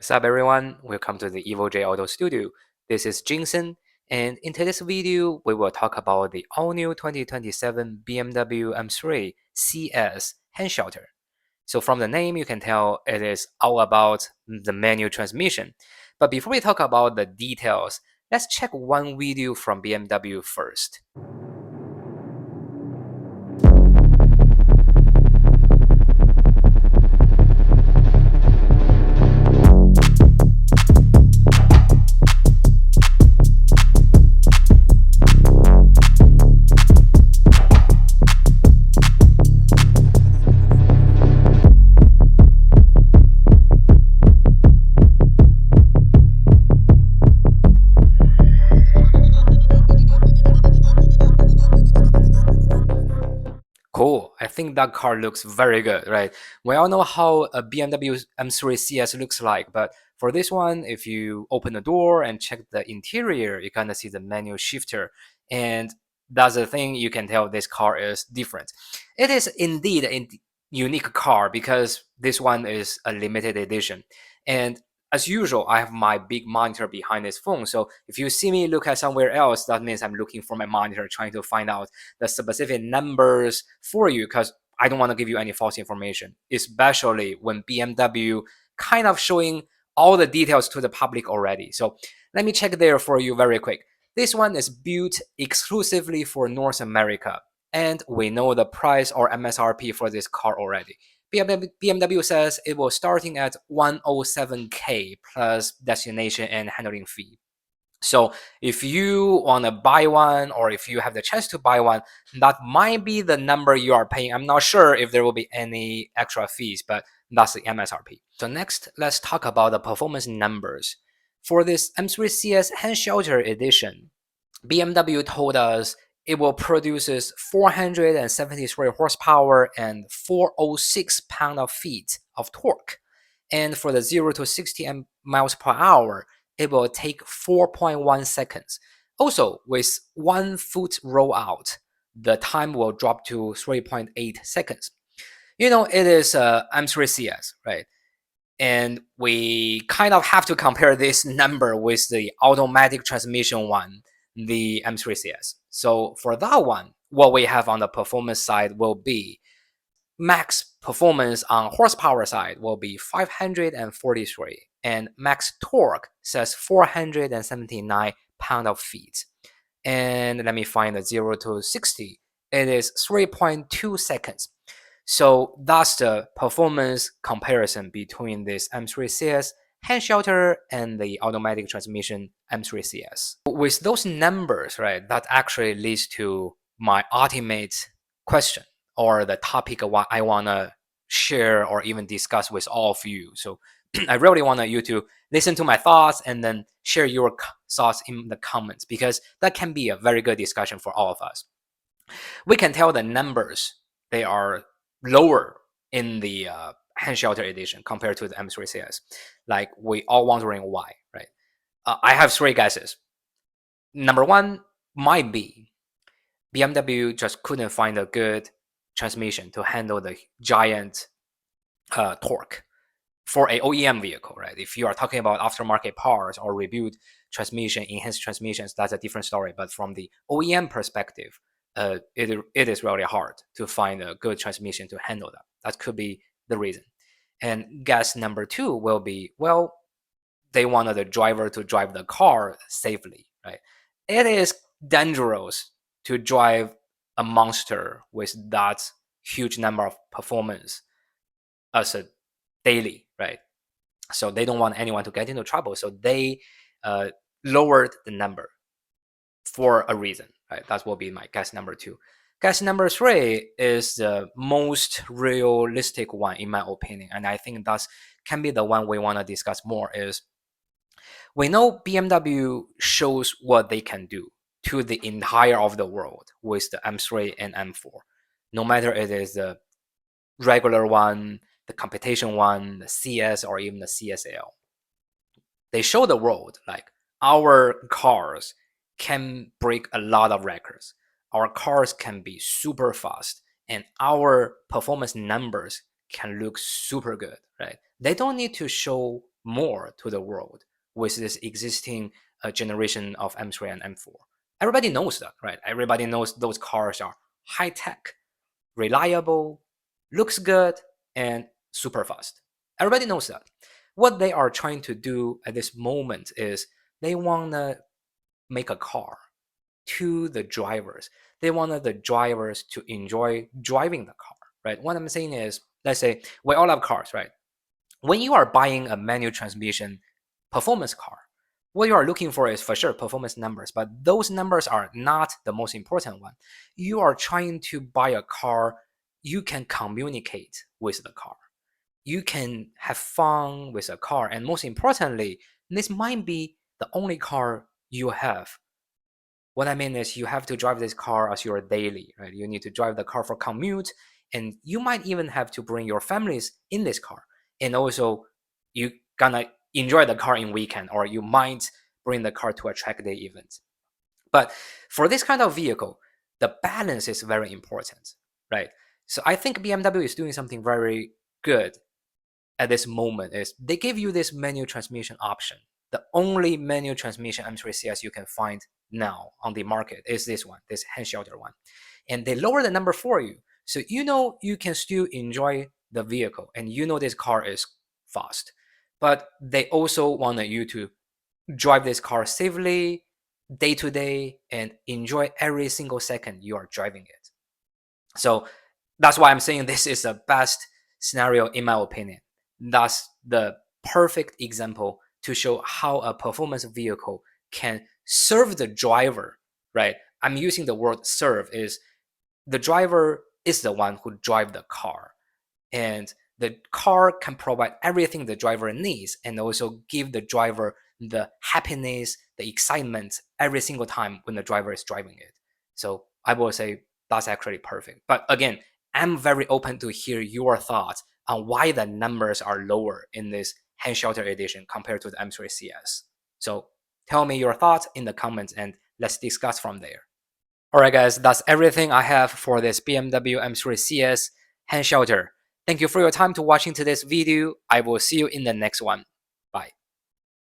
What's up everyone? Welcome to the EVOJ Auto Studio. This is Jinsen, and in today's video we will talk about the all-new 2027 BMW M3 CS Handschalter. So from the name you can tell it is all about the manual transmission. But before we talk about the details, let's check one video from BMW first. Cool. I think that car looks very good, right? We all know how a BMW M3 CS looks like, but for this one, if you open the door and check the interior, you kind of see the manual shifter. And that's the thing you can tell this car is different. It is indeed a unique car because this one is a limited edition. And as usual, I have my big monitor behind this phone. So if you see me look at somewhere else, that means I'm looking for my monitor, trying to find out the specific numbers for you, because I don't want to give you any false information, especially when BMW kind of showing all the details to the public already. So let me check there for you very quick. This one is built exclusively for North America, and we know the price or MSRP for this car already. BMW says it will starting at 107K plus destination and handling fee. So if you want to buy one, or if you have the chance to buy one, that might be the number you are paying. I'm not sure if there will be any extra fees, but that's the MSRP. So next, let's talk about the performance numbers. For this M3 CS Handschalter edition, BMW told us it will produce 473 horsepower and 406 pound-feet of torque. And for the 0 to 60 miles per hour, it will take 4.1 seconds. Also, with 1 foot rollout, the time will drop to 3.8 seconds. You know, it is M3 CS, right? And we kind of have to compare this number with the automatic transmission one, the M3 CS. So for that one, what we have on the performance side will be max performance on horsepower side will be 543, and max torque says 479 pound-feet. And let me find the 0 to 60. It is 3.2 seconds. So that's the performance comparison between this M3 CS Handschalter and the automatic transmission M3 CS. With those numbers, right, that actually leads to my ultimate question, or the topic of what I want to share or even discuss with all of you. So I really want you to listen to my thoughts and then share your thoughts in the comments, because that can be a very good discussion for all of us. We can tell the numbers, they are lower in the Handschalter edition compared to the M3 CS. Like, we all wondering why, right? I have 3 guesses. Number 1 might be BMW just couldn't find a good transmission to handle the giant torque for a OEM vehicle, right? If you are talking about aftermarket parts or rebuilt transmission, enhanced transmissions, that's a different story. But from the OEM perspective, it is really hard to find a good transmission to handle that. That could be the reason. And guess number 2 will be, well, they wanted the driver to drive the car safely, right? It is dangerous to drive a monster with that huge number of performance as a daily, right? So they don't want anyone to get into trouble. So they lowered the number for a reason, right? That will be my guess number 2. Guess number 3 is the most realistic one, in my opinion, and I think that can be the one we want to discuss more. Is we know BMW shows what they can do to the entire of the world with the M3 and M4, no matter it is the regular one, the competition one, the CS, or even the CSL. They show the world like our cars can break a lot of records. Our cars can be super fast, and our performance numbers can look super good, right? They don't need to show more to the world with this existing generation of M3 and M4. Everybody knows that, right? Everybody knows those cars are high tech, reliable, looks good, and super fast. Everybody knows that. What they are trying to do at this moment is they want to make a car to the drivers. They want the drivers to enjoy driving the car, right? What I'm saying is, let's say we all have cars, right? When you are buying a manual transmission performance car, what you are looking for is for sure performance numbers, but those numbers are not the most important one. You are trying to buy a car you can communicate with the car. You can have fun with a car, and most importantly, this might be the only car you have. What I mean is you have to drive this car as your daily, right? You need to drive the car for commute, and you might even have to bring your families in this car. And also, you gonna enjoy the car in weekend, or you might bring the car to a track day event. But for this kind of vehicle, the balance is very important, right? So I think BMW is doing something very good at this moment is they give you this manual transmission option. The only manual transmission M3 CS you can find now on the market is this one, this Handschalter one. And they lower the number for you. So you know you can still enjoy the vehicle and you know this car is fast. But they also want you to drive this car safely, day to day, and enjoy every single second you are driving it. So that's why I'm saying this is the best scenario in my opinion. That's the perfect example to show how a performance vehicle can serve the driver, right? I'm using the word serve is the driver is the one who drives the car. And the car can provide everything the driver needs and also give the driver the happiness, the excitement every single time when the driver is driving it. So I will say that's actually perfect. But again, I'm very open to hear your thoughts on why the numbers are lower in this Handschalter edition compared to the M3 CS. So tell me your thoughts in the comments and let's discuss from there. Alright guys, that's everything I have for this BMW M3 CS Handschalter. Thank you for your time to watching today's video. I will see you in the next one.